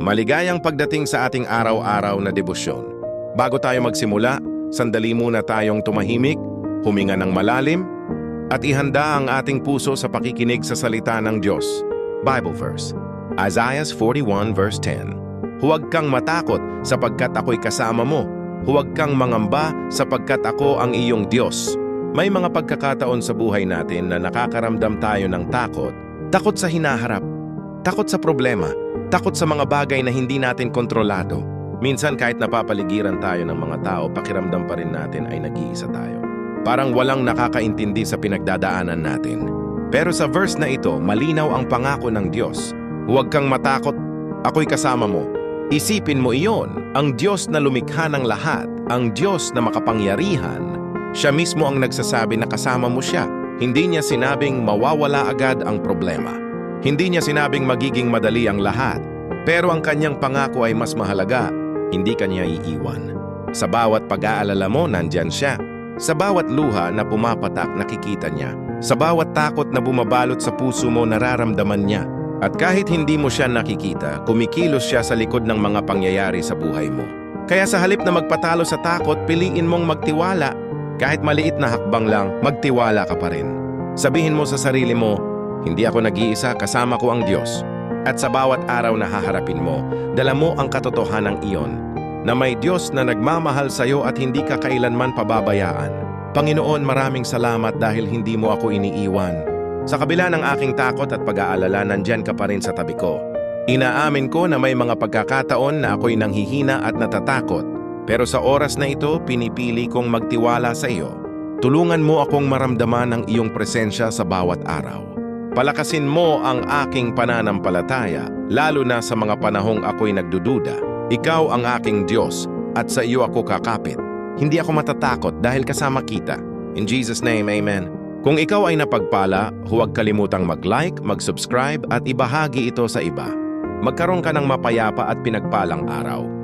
Maligayang pagdating sa ating araw-araw na debosyon. Bago tayo magsimula, sandali muna tayong tumahimik, huminga ng malalim, at ihanda ang ating puso sa pakikinig sa salita ng Diyos. Bible verse, Isaiah 41 verse 10. Huwag kang matakot sapagkat ako'y kasama mo. Huwag kang mangamba sapagkat ako ang iyong Diyos. May mga pagkakataon sa buhay natin na nakakaramdam tayo ng takot. Takot sa hinaharap, takot sa problema, takot sa mga bagay na hindi natin kontrolado. Minsan kahit napapaligiran tayo ng mga tao, pakiramdam pa rin natin ay nag-iisa tayo. Parang walang nakakaintindi sa pinagdadaanan natin. Pero sa verse na ito, malinaw ang pangako ng Diyos. Huwag kang matakot, ako'y kasama mo. Isipin mo iyon, ang Diyos na lumikha ng lahat, ang Diyos na makapangyarihan, siya mismo ang nagsasabi na kasama mo siya. Hindi niya sinabing mawawala agad ang problema. Hindi niya sinabing magiging madali ang lahat. Pero ang kanyang pangako ay mas mahalaga, hindi kanya iiwan. Sa bawat pag-aalala mo, nandyan siya. Sa bawat luha na pumapatak, nakikita niya. Sa bawat takot na bumabalot sa puso mo, nararamdaman niya. At kahit hindi mo siya nakikita, kumikilos siya sa likod ng mga pangyayari sa buhay mo. Kaya sa halip na magpatalo sa takot, piliin mong magtiwala. Kahit maliit na hakbang lang, magtiwala ka pa rin. Sabihin mo sa sarili mo, hindi ako nag-iisa, kasama ko ang Diyos. At sa bawat araw na haharapin mo, dala mo ang katotohanan iyon, na may Diyos na nagmamahal sa iyo at hindi ka kailanman pababayaan. Panginoon, maraming salamat dahil hindi mo ako iniiwan. Sa kabila ng aking takot at pag-aalala, nandyan ka pa rin sa tabi ko. Inaamin ko na may mga pagkakataon na ako'y nanghihina at natatakot. Pero sa oras na ito, pinipili kong magtiwala sa iyo. Tulungan mo akong maramdaman ang iyong presensya sa bawat araw. Palakasin mo ang aking pananampalataya, lalo na sa mga panahong ako'y nagdududa. Ikaw ang aking Diyos, at sa iyo ako kakapit. Hindi ako matatakot dahil kasama kita. In Jesus' name, Amen. Kung ikaw ay napagpala, huwag kalimutang mag-like, mag-subscribe at ibahagi ito sa iba. Magkaroon ka ng mapayapa at pinagpalang araw.